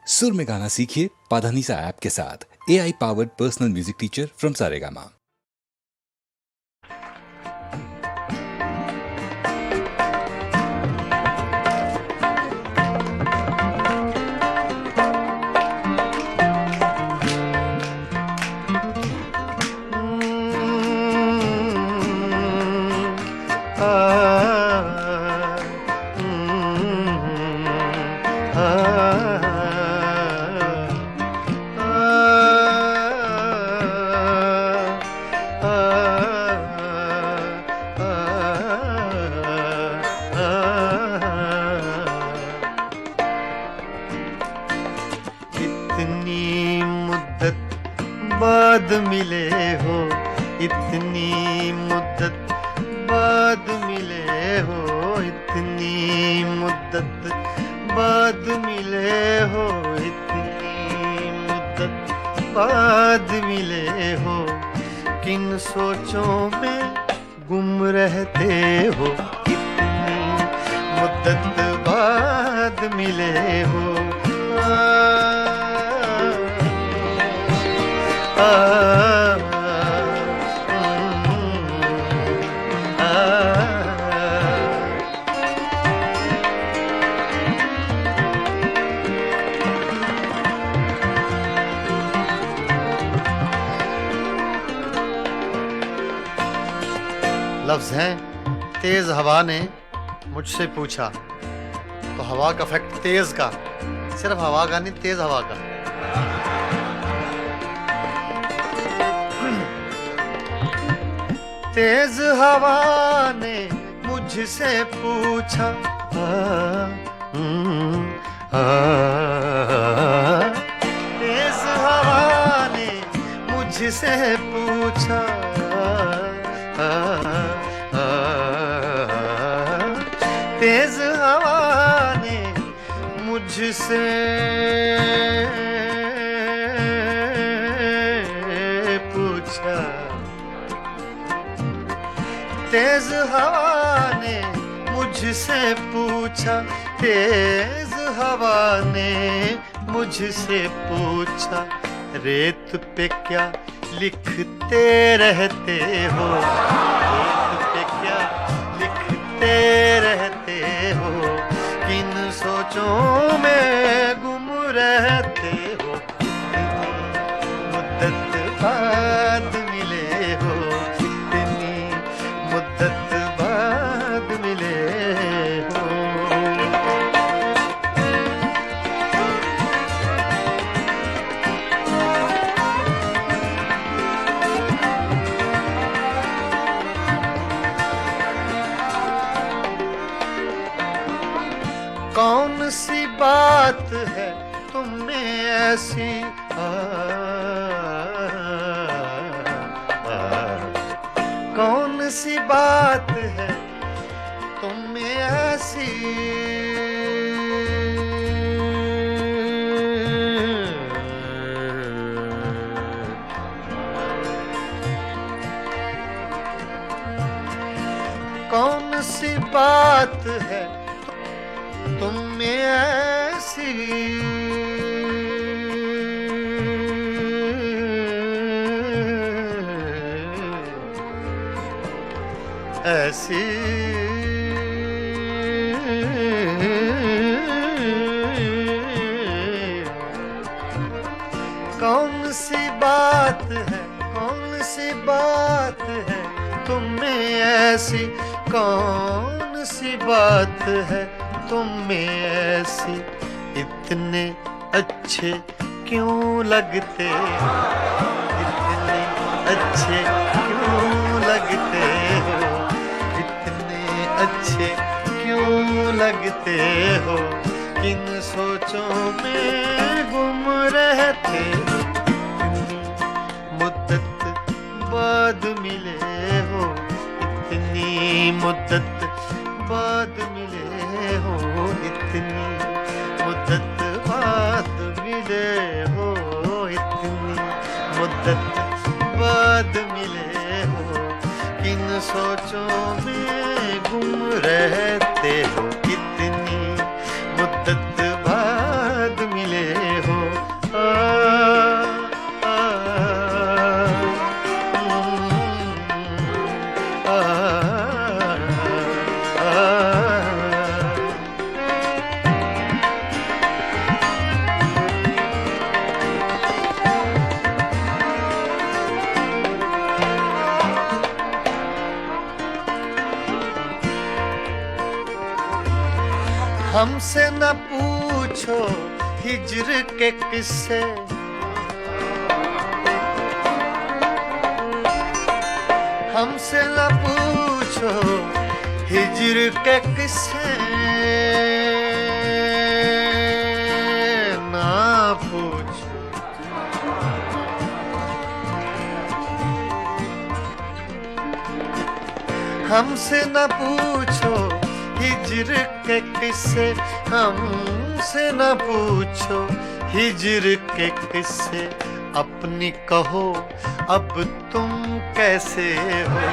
सुर में गाना सीखिए पाधानीसा ऐप के साथ। AI powered personal music teacher from Saregama. इतनी मुद्दत बाद मिले हो, इतनी मुद्दत बाद मिले हो, इतनी मुद्दत बाद मिले हो, इतनी मुद्दत बाद मिले हो। किन सोचों में गुम रहते हो, इतनी मुद्दत बाद मिले हो। लफ्ज हैं तेज हवा ने मुझसे पूछा, तो हवा का फैक्ट तेज का, सिर्फ हवा का नहीं, तेज हवा का। तेज हवा ने मुझसे पूछा, तेज हवा ने मुझसे पूछा, तेज हवा ने मुझसे पूछा, तेज हवा ने मुझसे पूछा, तेज हवा ने मुझसे पूछा, रेत पे क्या लिखते रहते हो, रेत पे क्या लिखते रहते हो, किन सोचों में गुम रहते हो, मुद्दत बाद मिले हो, इतनी मुद्दत बाद मिले हो। कौन सी बात है तुम में ऐसी, कौन सी बात है तुम में ऐसी, कौन सी बात है तुम में ऐसी, ऐसी कौन सी बात है, कौन सी बात है तुम में ऐसी, कौन सी बात है तुम में ऐसी, इतने अच्छे क्यों लगते, इतने अच्छे क्यों लगते हो, इतने अच्छे क्यों लगते हो, किन सोचों में गुम रहते हो, मुद्दत बाद मिले हो, इतनी मुद्दत बाद मिले हो, इतनी मुद्दत बाद मिले हो, इतनी मुद्दत बाद मिले हो, किन सोचों में गुम रहते हो, इतनी मुद्दत बाद मिले हमसे न पूछो हिज्र के किस्से, हमसे न पूछो हिज्र के किस्से, ना पूछो। हमसे न पूछो हिज्र के किस्से, हमसे न पूछो हिज्र के किस्से। अपनी कहो अब तुम कैसे हो,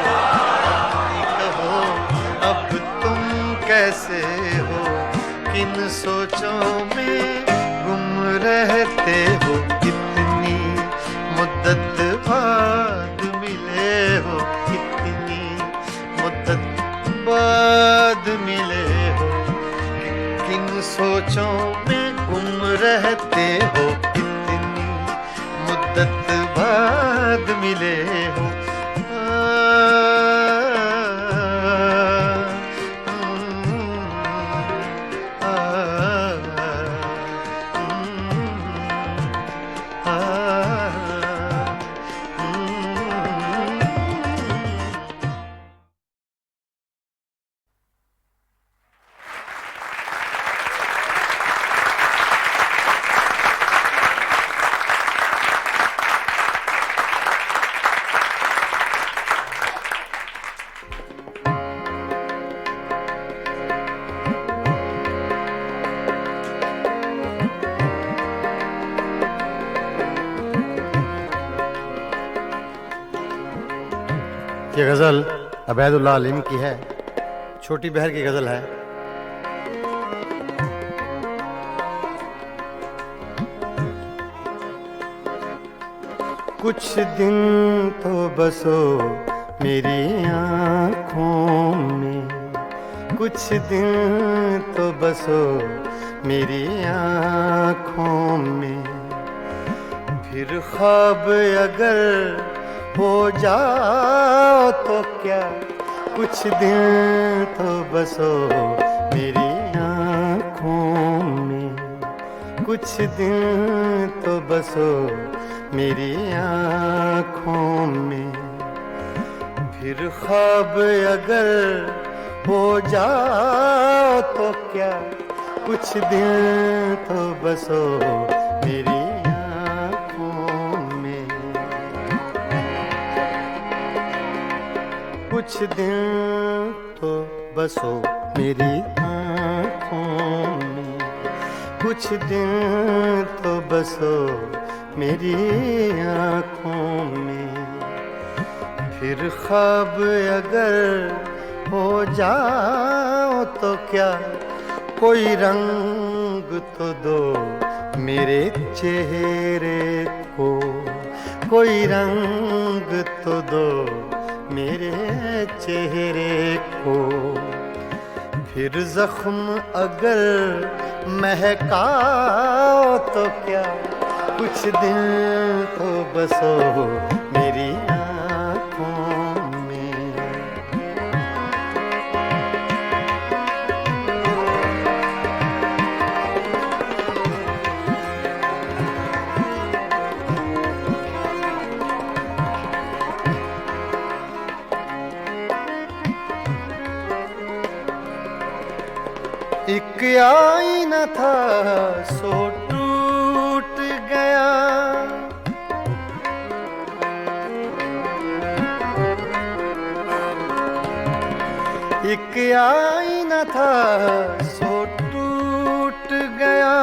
अपनी कहो अब तुम कैसे हो, किन सोचों में गुम रहते हो, कितनी मुद्दत बाद मिले हो, कितनी मुद्दत बाद मिले हो, किन सोचों में गुम रहते हो, कितनी मुद्दत बाद मिले हो। ये गज़ल अबैदुल्लाह अलीम की है, छोटी बहर की गज़ल है। कुछ दिन तो बसो मेरी आँखों में, कुछ दिन तो बसो मेरी आँखों में, फिर ख्वाब अगर हो जाओ तो क्या, कुछ दिन तो बसो मेरी आँखों में, कुछ दिन तो बसो मेरी आँखों में, फिर ख्वाब अगर हो जाओ तो क्या, कुछ दिन तो बसो मेरी कुछ दिन तो बसो मेरी आँखों में, कुछ दिन तो बसो मेरी आँखों में, फिर ख्वाब अगर हो जाओ तो क्या, कोई रंग तो दो मेरे चेहरे को, कोई रंग तो दो मेरे चेहरे को, फिर जख्म अगर महकाओ तो क्या, कुछ दिन तो बसो मेरी आँखों में। एक आईना था सो टूट गया, एक आईना था सो टूट गया,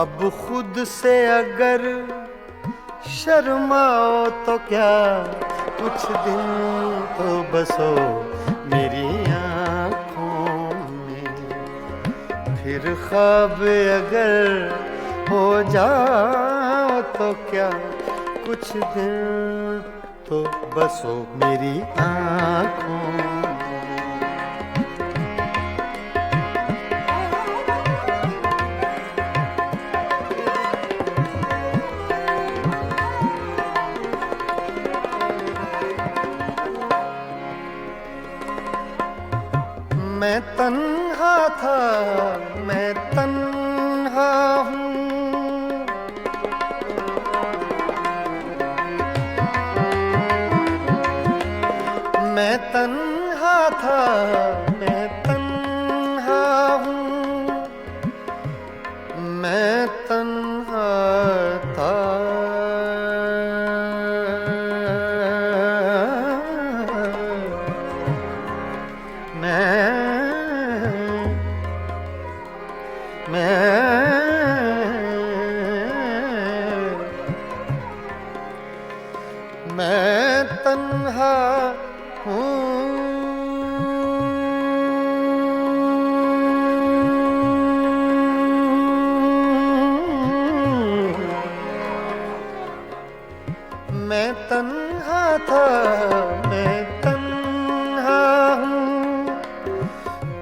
अब खुद से अगर शर्माओ तो क्या, कुछ दिन तो बसो मेरी फिर ख्वाब अगर हो जाओ तो क्या, कुछ दिन तो बसो मेरी आँखों में। मैं तन्हा था मैं तन्हा था, मैं तन्हा हूँ। मैं तन्हा था, मैं तन्हा हूँ।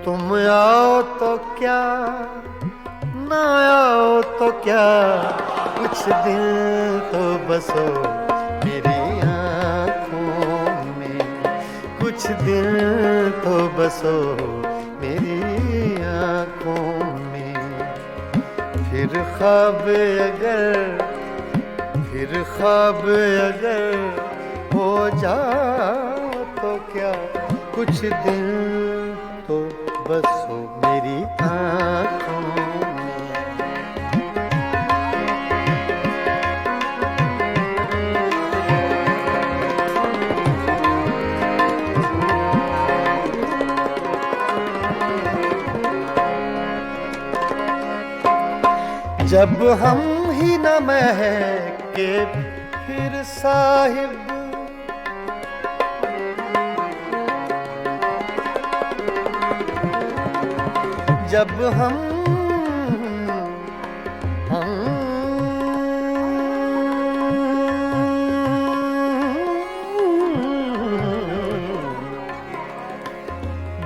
तुम आओ तो क्या, ना आओ तो क्या, कुछ दिन तो बसो मेरी आँखों में, कुछ दिन तो बसो मेरी आँखों में। फिर ख्वाब अगर हो जाओ तो क्या, कुछ दिन तो बसो मेरी आँखों में। जब हम ही न महके फिर साहिब, जब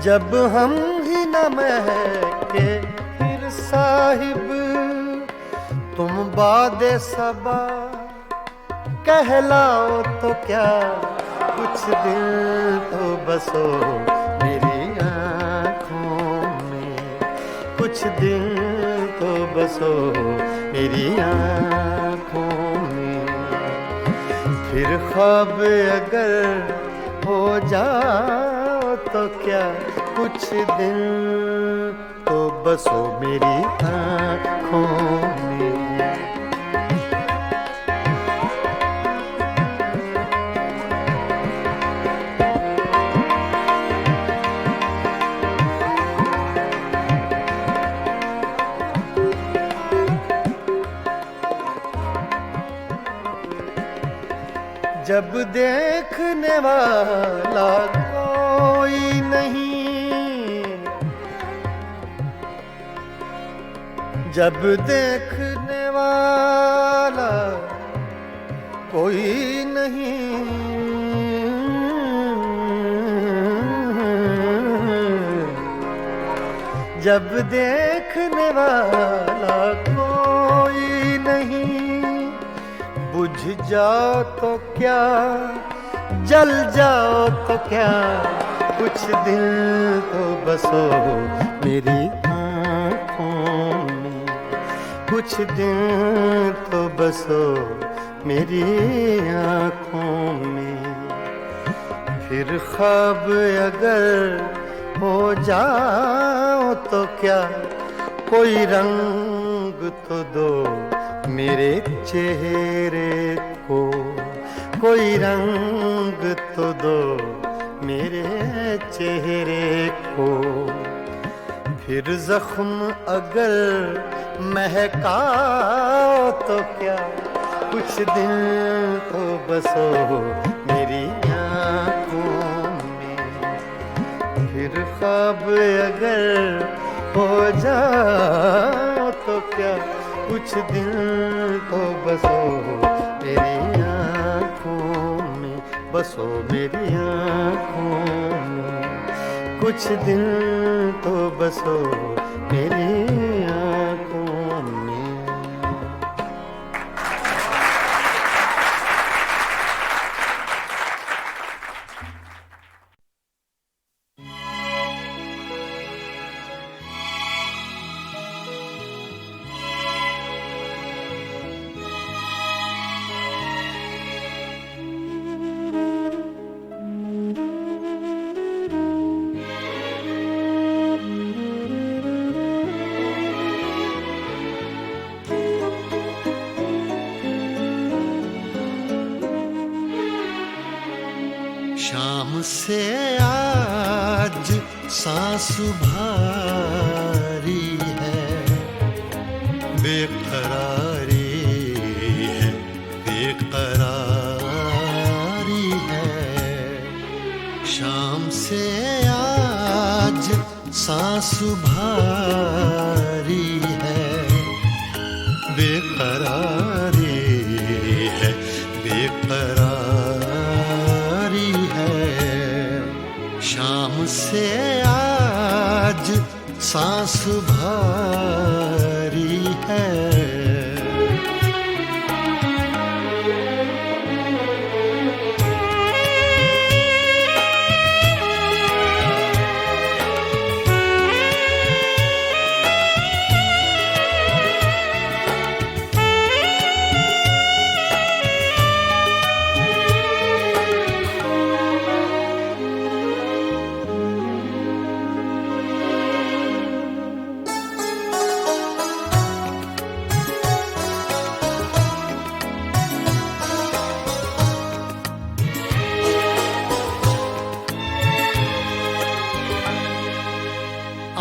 जब हम ही न महके फिर साहिब, तुम बादे सबा कहलाओ तो क्या, कुछ दिन तो बसो मेरी आँखों में, कुछ दिन तो बसो मेरी आँखों में। फिर ख्वाब अगर हो जाओ तो क्या, कुछ दिन तो बसो मेरी आँखों में। जब देखने वाला कोई नहीं, जब देखने वाला कोई नहीं, जब देखने वाला कोई नहीं, बुझ जाओ तो क्या, जल जाओ तो क्या, कुछ दिन तो बसो मेरी आँखों में, कुछ दिन तो बसो मेरी आँखों में। फिर ख्वाब अगर हो जाओ तो क्या, कोई रंग तो दो मेरे चेहरे को, कोई रंग तो दो मेरे चेहरे को। फिर जख्म अगर महकाओ तो क्या, कुछ दिन तो बसो मेरी आँखों में। फिर ख्वाब अगर हो जाओ तो क्या, कुछ दिन तो बसो मेरी आँखों में, बसो मेरी आँखों में। कुछ दिन तो बसो मेरी आँखों में। से आज सांस भारी है, बेकरारी है, बेकरारी है। शाम से आज सांस भारी है, बेकरारी है, बेकरारी है। शाम से आज सांस भारी है।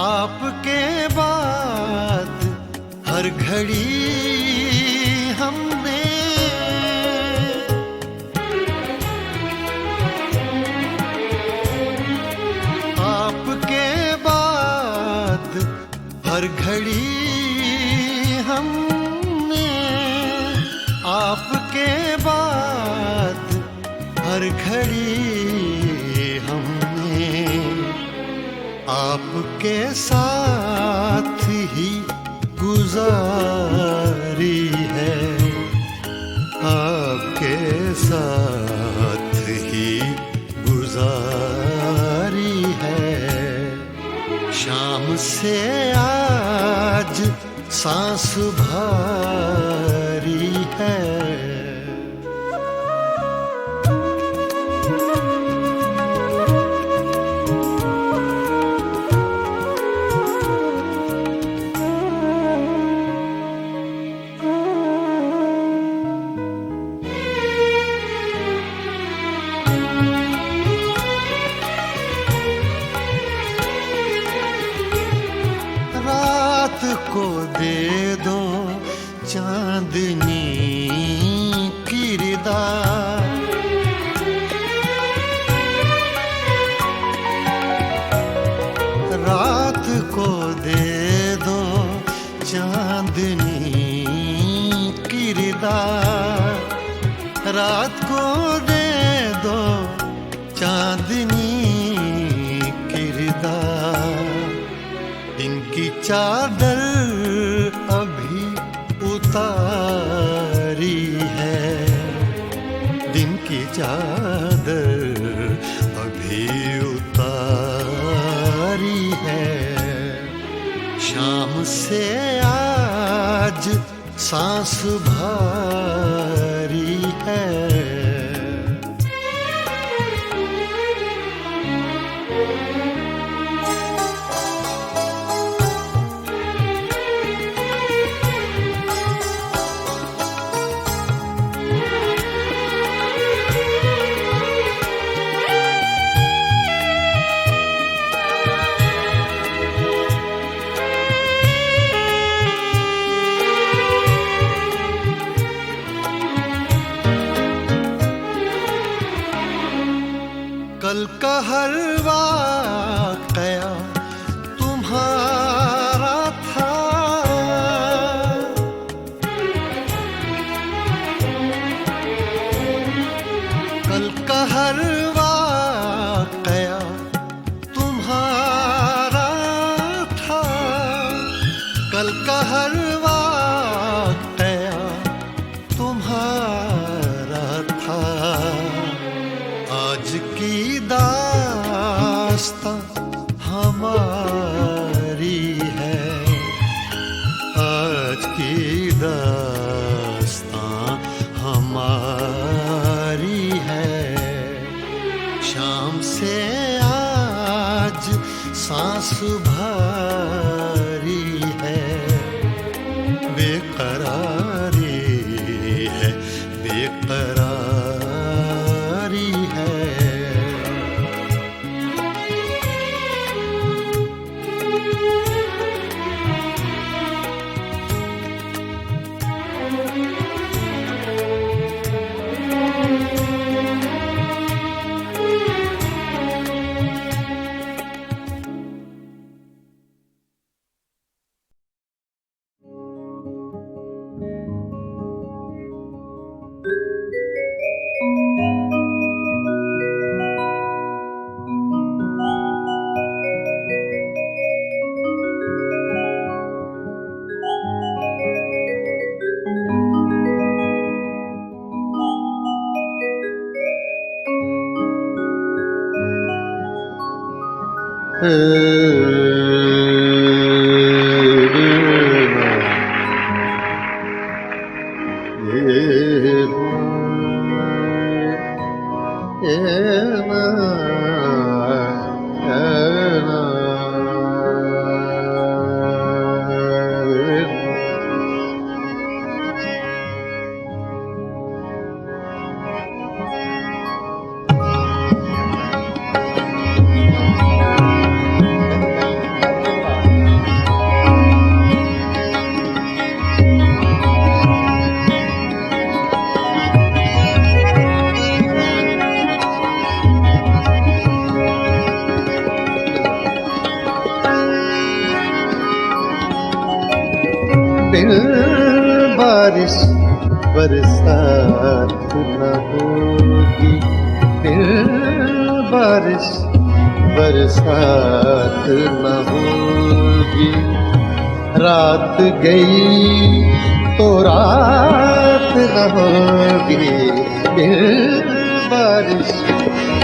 आपके बाद हर घड़ी हमने आपके बाद हर घड़ी हमने आपके बाद हर घड़ी हमने आपके साथ ही गुजारी है, आपके साथ ही गुजारी है। शाम से आज सांस भारी है। रात को दे दो चांदनी किरदार, रात को दे दो चांदनी किरदार, रात को दे दो चांदनी किरदार। इनकी चादर अभी उतारी है, दिन की चादर अभी उतारी है। शाम से आज सांस भारी है। कल का हर वाकया तुम्हारा था, कल का हर वाकया तुम्हारा था, कल का हर वाकया तुम्हारा था। आज की दास्तां हमारी है, आज की दास्तां हमारी है। शाम से आज सांस भारी है, बेकरारी है, बेकरारी है। बारिश बरसात न होगी, फिर बारिश बरसात न होगी। रात गई तो रात न होगी, फिर बारिश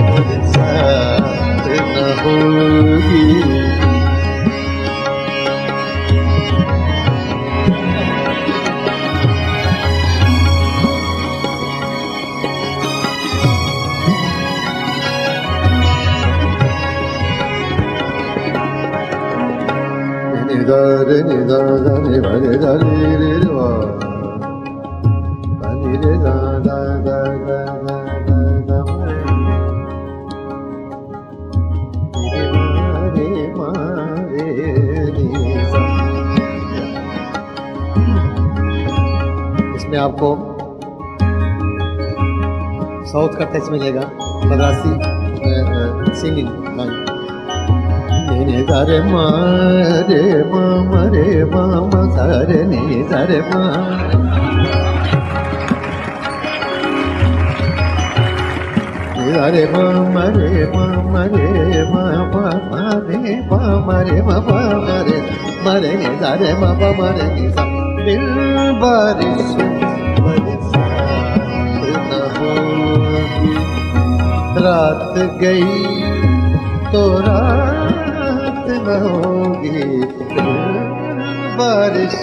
बरसात न होगी। Re ni da da ni ba re da re re wa ba ni re da da da da da da da re ma re ni sa। इसमें आपको साउथ का टच मिलेगा, मद्रासी सिंगिंग लाइन। ने दा रे मा रे मा मा रे मा मा सा रे नि दा रे मा। नि दा रे मा मा रे मा मा रे मा मा मा रे मा मा रे मा मा रे नि दा रे मा मा मा रे नि सा। दिल बारिश बरसात न होगी, रात गई तो रात न होगी, बारिश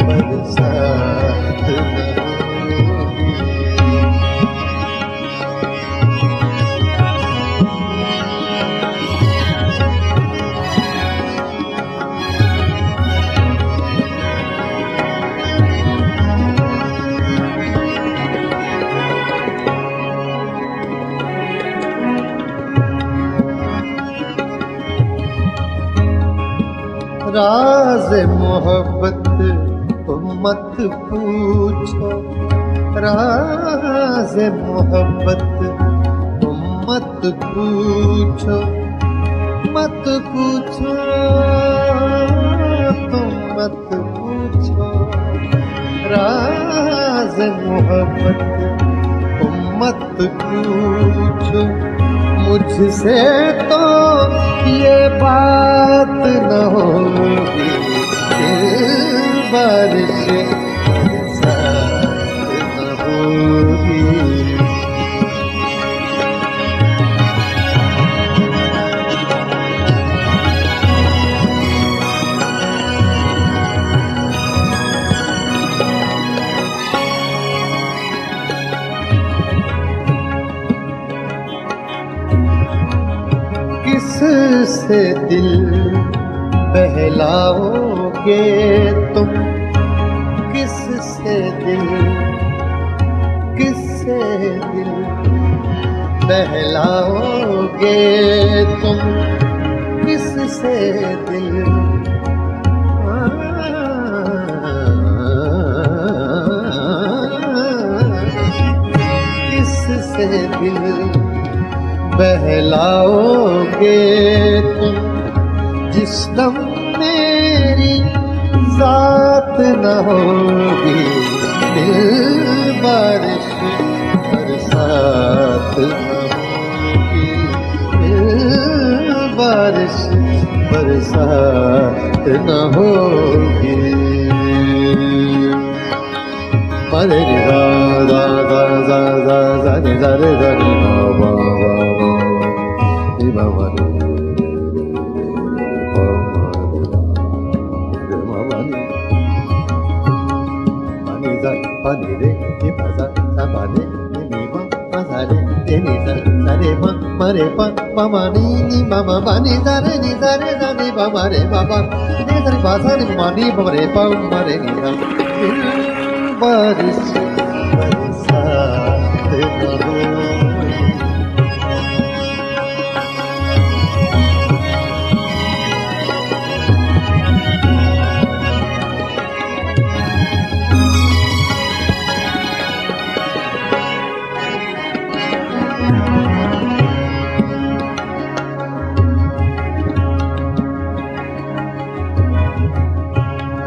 बरसात न होगी। राज़ मोहब्बत तुम मत पूछो, राज़ मोहब्बत तुम मत पूछो, मत पूछो तुम मत पूछो। राज़ मोहब्बत तुम मत पूछो, मुझसे तो ये बात न होगी, बारिश बरसात न होगी। किससे दिल बहलाओगे तुम, किससे दिल बहलाओगे तुम, किससे दिल से दिल बहलाओगे तुम, जिस दम मेरी जात न होगी, दिल बारिश बरसात न होगी, दिल बारिश बरसात न होगी। मरे रे गा गा गा गा गा गा रे गा रे गा रे गा वा वा वा रे वा वा रे वा वा रे वा रे मा नी za pa ni re ni pa za sa pa ne ni ma pa za re ni sa re ma re pa ma ni ma ba ni za re ni ba ma re ba ni za re ba sa re ma ni ba re pa ma re ni za बारिश बरसात न होगी।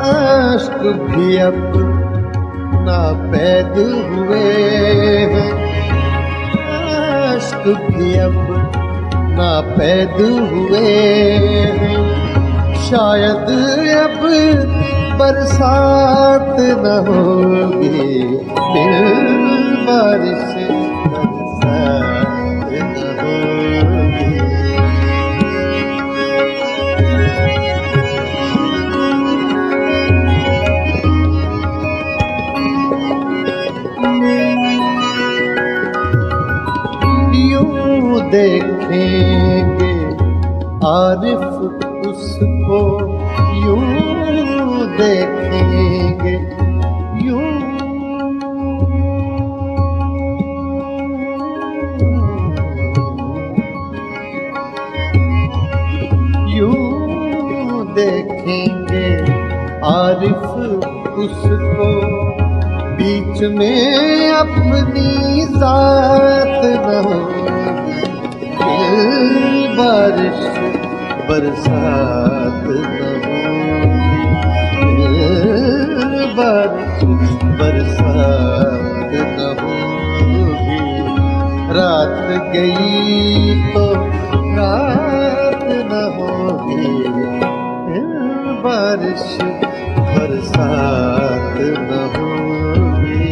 आश्क भी अब ना पैद हुए हैं, आश्क भी अब ना पैद हुए हैं, शायद अब बरसात न होगी, फिर बारिश बरसात न होगी। देखेंगे आरिफ उसको, यूं देखेंगे यूं, यूं देखेंगे आरिफ उसको, बीच में अपनी जात न होगी, बारिश बरसात न होगी, बारिश बरसात न होगी। रात गई तो रात न होगी, बारिश बरसात न होगी।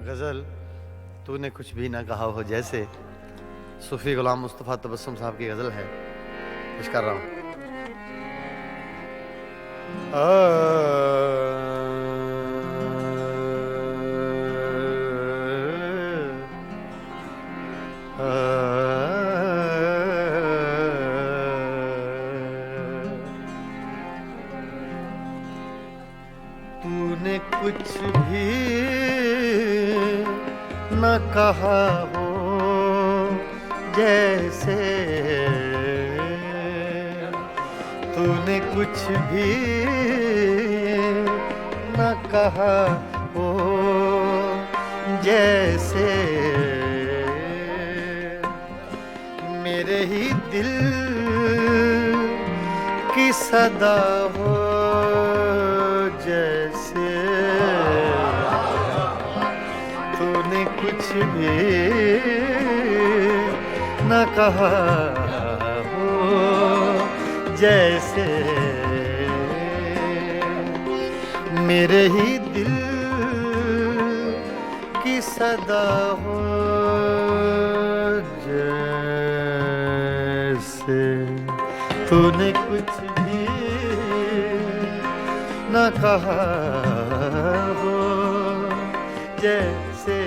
गज़ल तूने कुछ भी ना कहा हो जैसे सूफी गुलाम मुस्तफ़ा तबस्सुम साहब की गज़ल है, कुछ कर रहा हूँ। तूने कुछ भी न कहा हो जैसे, तूने कुछ भी न कहा हो जैसे, मेरे ही दिल की सदा हो जैसे, तूने कुछ भी न कहा हो जैसे, मेरे ही दिल की सदा हो जैसे, तूने कुछ भी न कहा हो जैसे।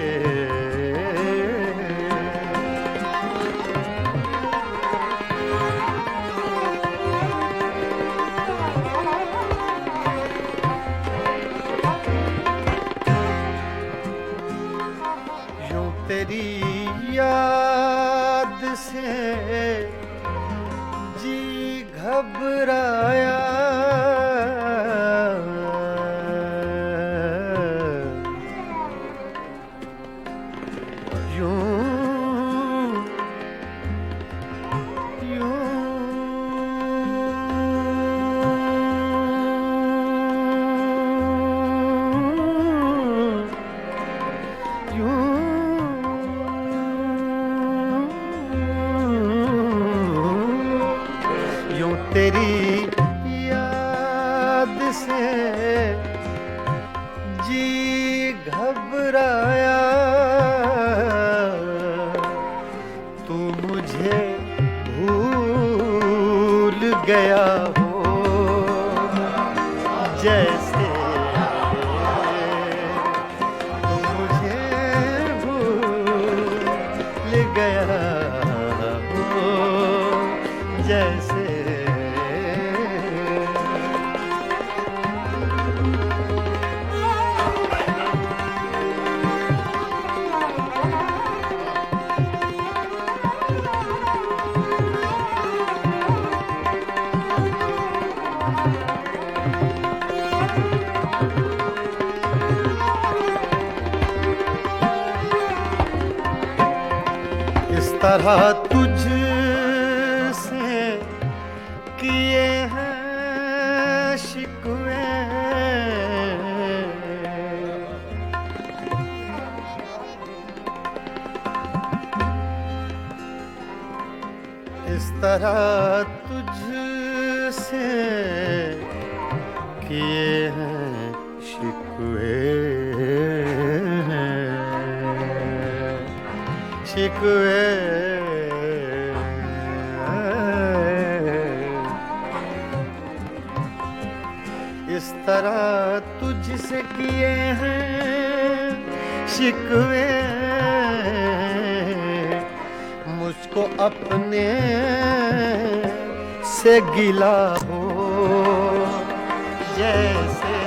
यूं तेरी याद से जी घबराया, यूं यूं यूं तेरी याद से जी घबराया, तू मुझे भूल गया हो जैसे, तू मुझे भूल गया हो जैसे। इस तरह तुझसे किए हैं शिकवे, इस तरह तुझसे किए हैं शिकवे, शिकवे इस तरह तुझसे किए हैं शिकवे, मुझको अपने से गिला हो जैसे,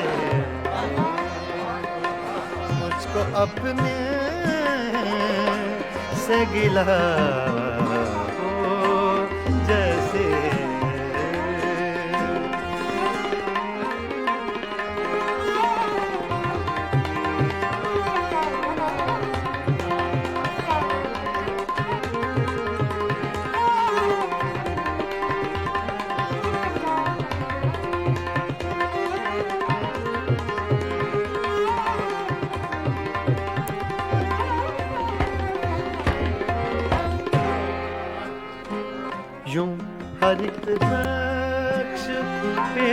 मुझको अपने से गिला हो जैसे। यूं हर एक नक्श पे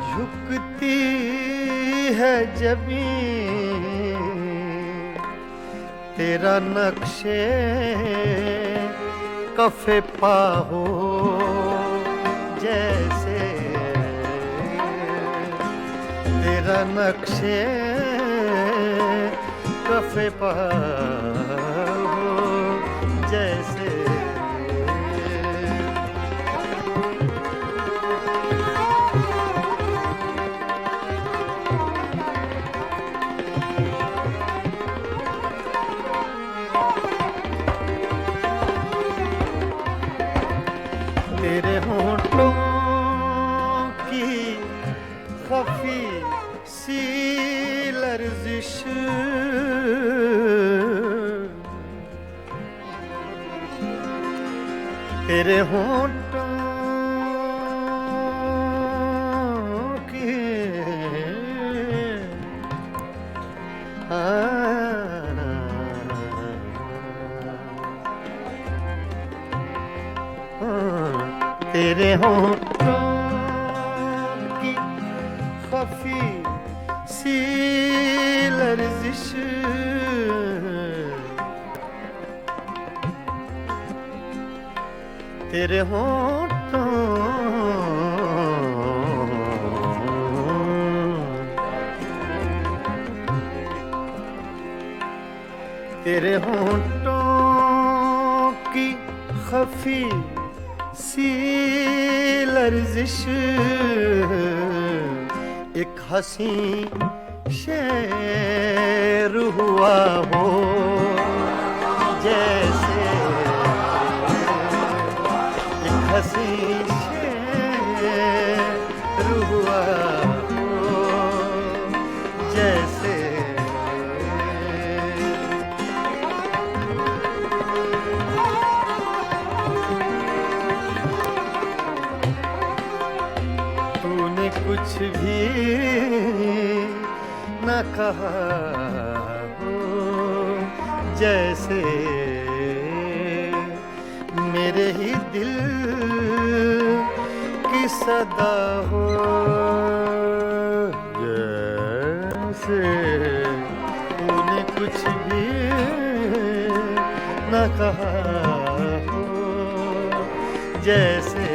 झुकती है जमीन, तेरा नक्शे कफे पा हो जैसे, तेरा नक्शे कफे पा हो जैसे। तेरे होंठों की खफी सी लर्जिश, तेरे होंठों की तेरे होंठों की खफी सी लर्जिश, तेरे होंठों तेरे होंठों की खफी सी लर्जिश, एक हंसी शेर हुआ हो जैसे, हो जैसे मेरे ही दिल की सदा हो, जैसे तूने कुछ भी न कहा हो, जैसे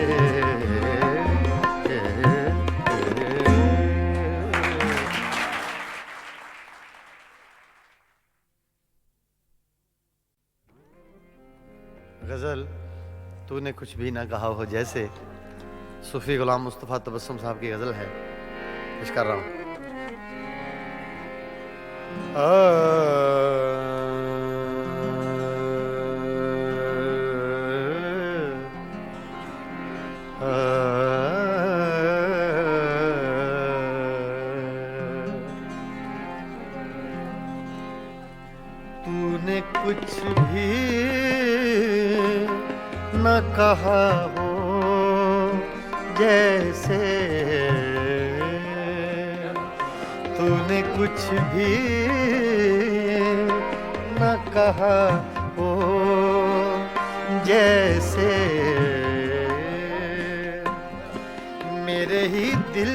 गजल तूने कुछ भी ना कहा हो, जैसे सूफी गुलाम मुस्तफ़ा तबस्सुम साहब की गजल है, पेश कर रहा हूं। तूने कुछ भी न कहा हो, जैसे तूने कुछ भी न कहा हो, जैसे मेरे ही दिल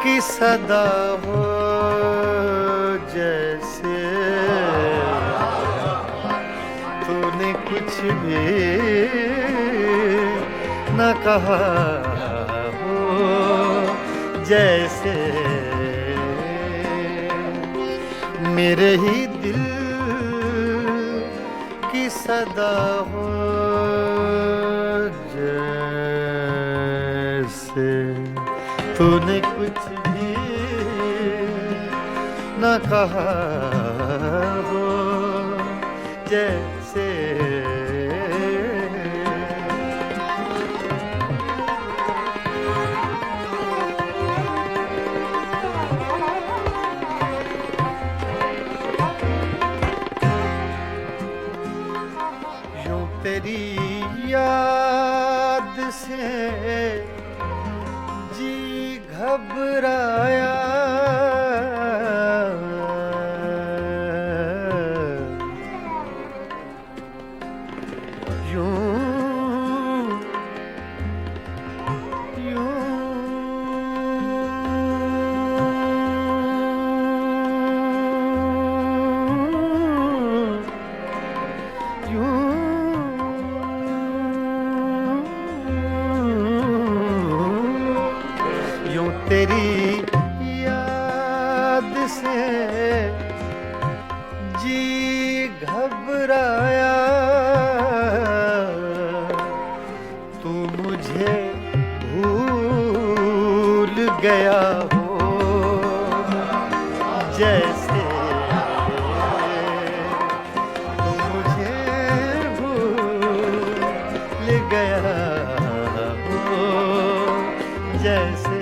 की सदा हो, जैसे तूने कुछ भी न कहा हो, जैसे मेरे ही दिल की सदा हो, जैसे तूने कुछ भी न कहा हो, जैसे यूं तेरी याद से जी घबराया, तेरी याद से जी घबराया, तू मुझे भूल गया हो, जैसे तू मुझे भूल गया हो, जैसे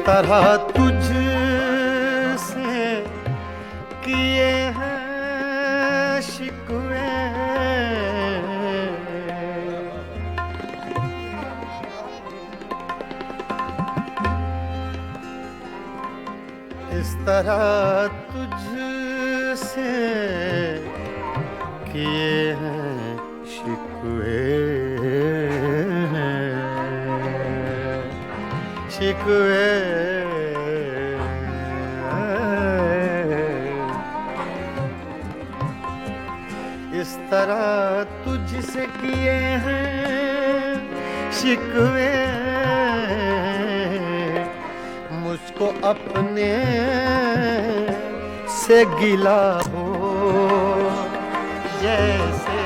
तरह तुझसे किए हैं शिकवे, इस तरह तुझसे किए हैं शिकवे, शिकवे इस तरह तुझसे किए हैं शिकवे, मुझको अपने से गिला हो, जैसे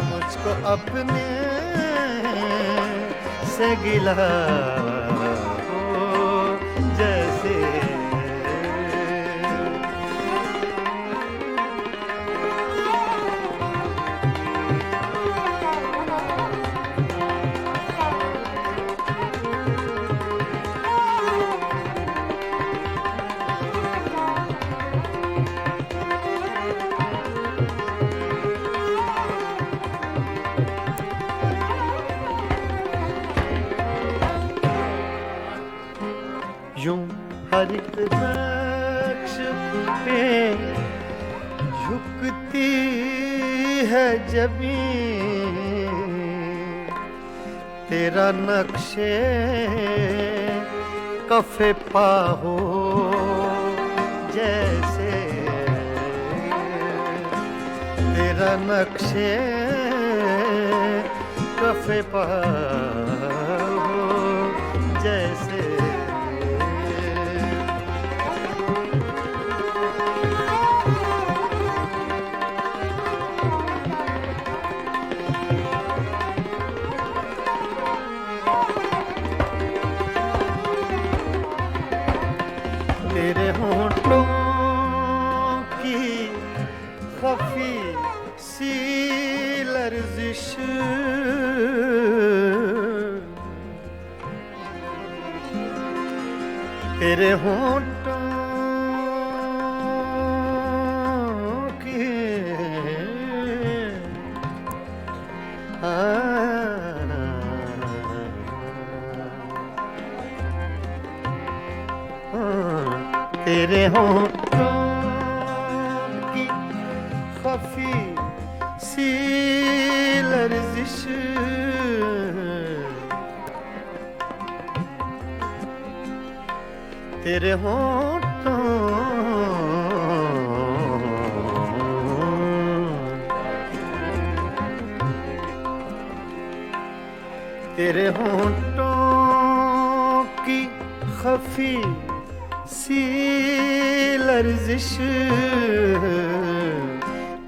मुझको अपने से गिला हो, जैसे हर एक नक्श पे झुकती है जमीन, तेरा नक्शे कफे पा हो जैसे, तेरा नक्शे कफे पा हो जैसे। तेरे होंठों की खफी सी लर्जिश, तेरे होंठों की तेरे होंठों की खफी सी लर्जिश, तेरे होंठों तेरे होंठों की खफी सी लर्जिश,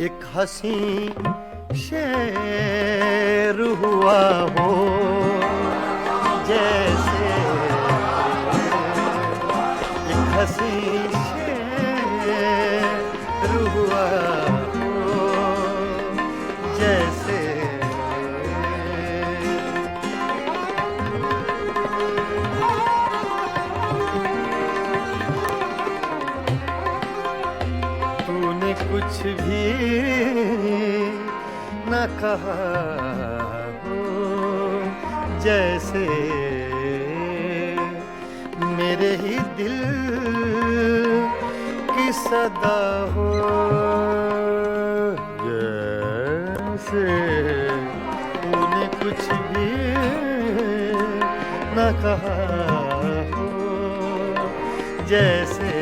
एक हंसी शेर हुआ हो जैसे, एक हंसी शेर हुआ हो जैसे। कुछ भी न कहा हो जैसे, मेरे ही दिल की सदा हो जैसे, तूने कुछ भी न कहा हो जैसे।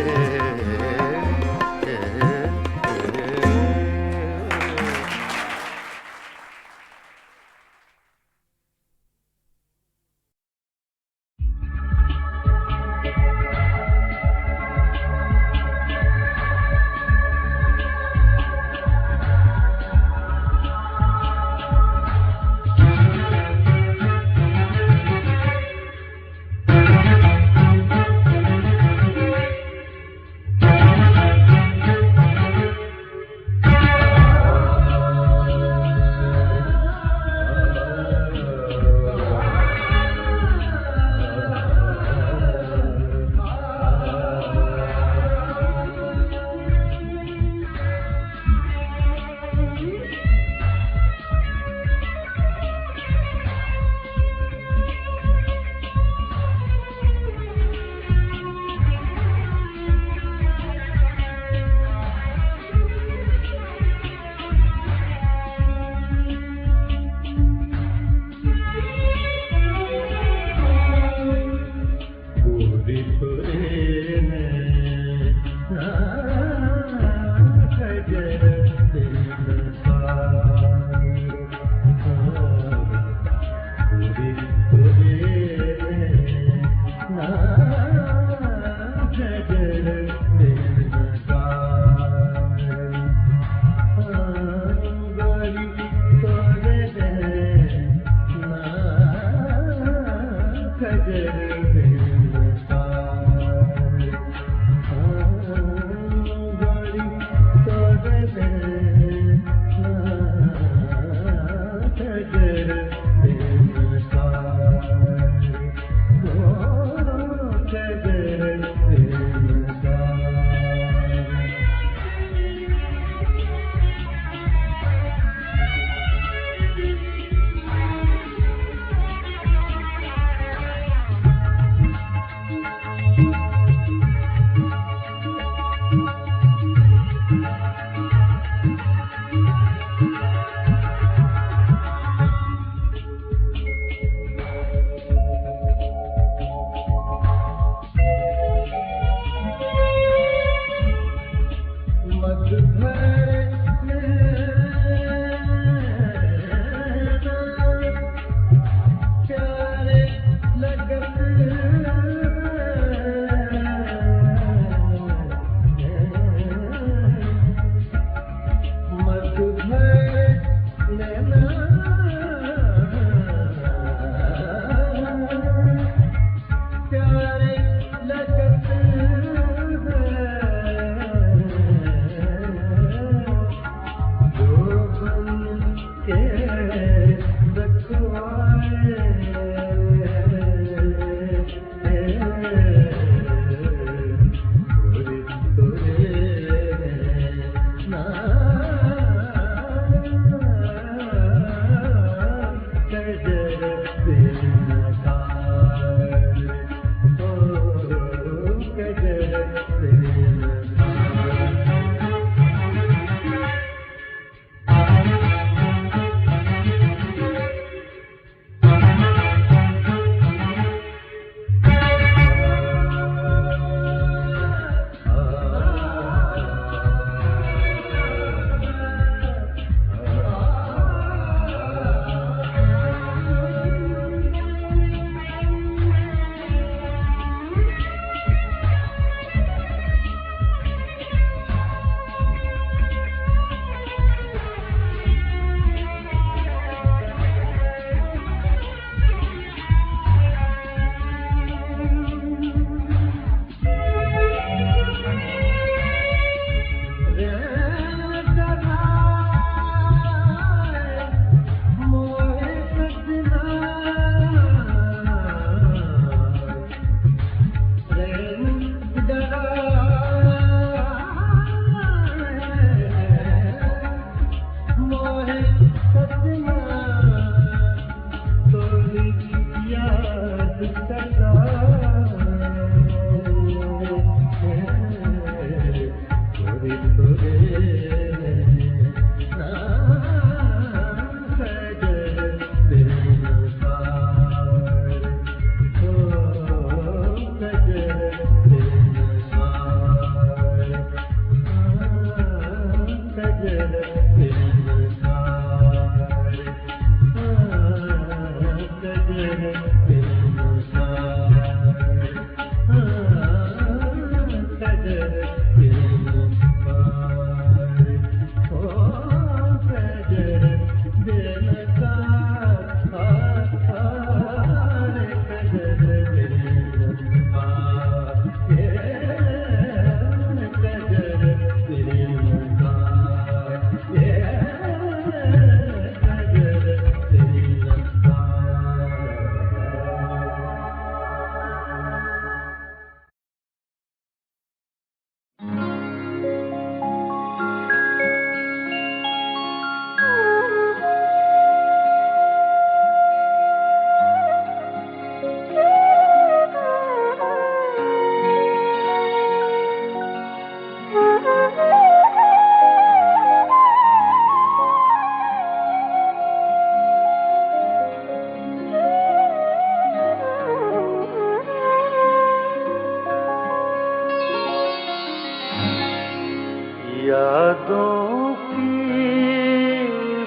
यादों की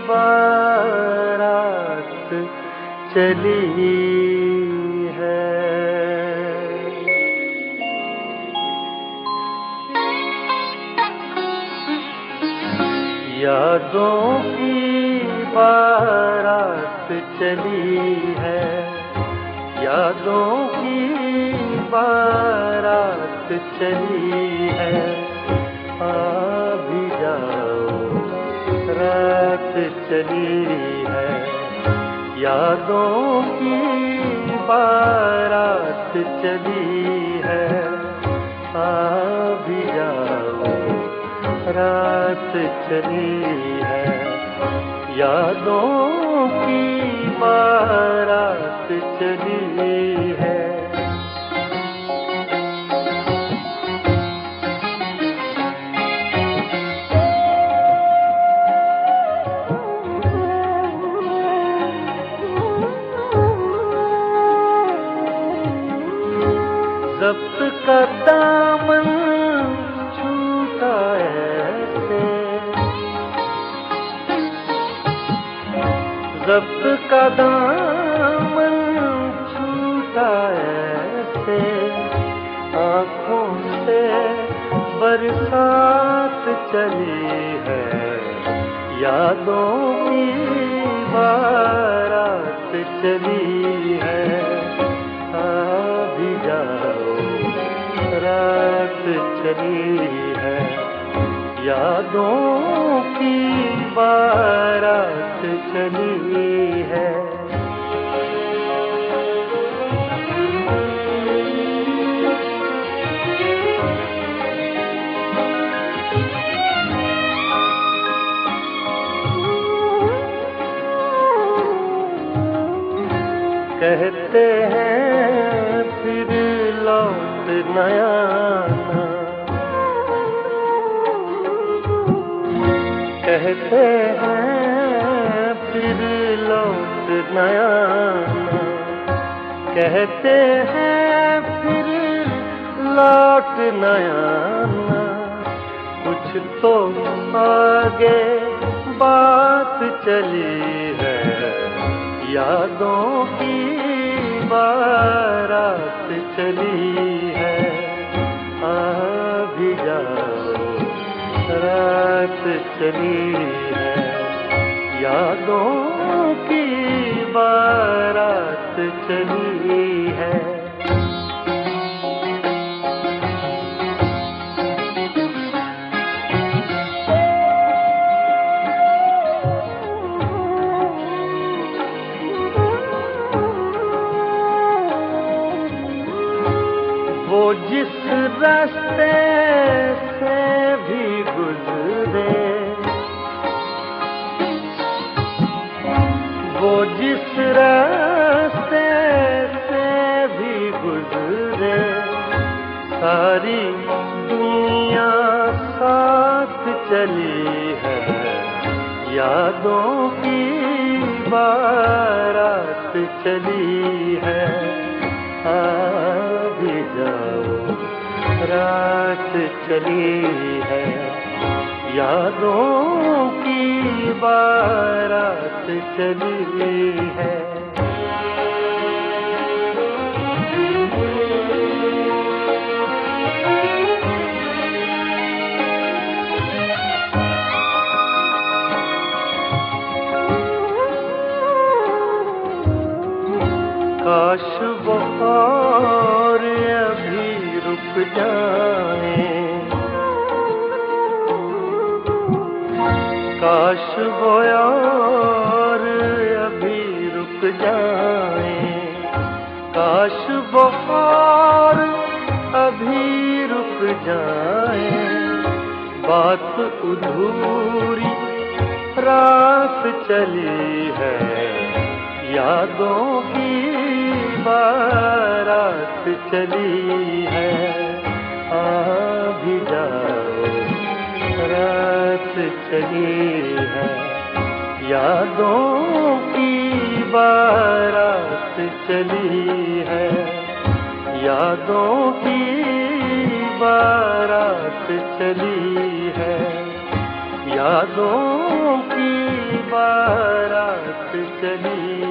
बारात चली है, यादों की बारात चली है, यादों की बारात चली है। आ भी जाओ रात चली है, यादों की बारात चली है। आ भी जाओ रात चली है, यादों की बारात चली है। ज़ब्त का दामन छूटा ऐसे जब्त का दामन छूटा ऐसे, आँखों से बरसात चली है, यादों की बारात चली है। आ भी जाओ, रात चली है, यादों की बारात चली है। कहते हैं फिर लौट न आना, कहते हैं फिर लौट न आना, कहते हैं फिर लौट न आना। कुछ तो आगे बात चली है, यादों की बारात चली है। आ भी जाओ, रात चली है, यादों की बारात चली है। वो जिस रास्ते से भी गुजरे, वो जिस रास्ते से भी गुजरे, सारी दुनिया साथ चली है, यादों की बारात चली है। आ भी जाओ, रात चली है, यादों की बारात चली है। काश वो और अभी रुक जाए, काश वो और अभी रुक जाए, काश वो और अभी रुक जाए। बात अधूरी रात चली है, यादों की बारात चली है। आ भी जाओ, रात चली है, यादों की बारात चली है, यादों की बारात चली है, यादों की बारात चली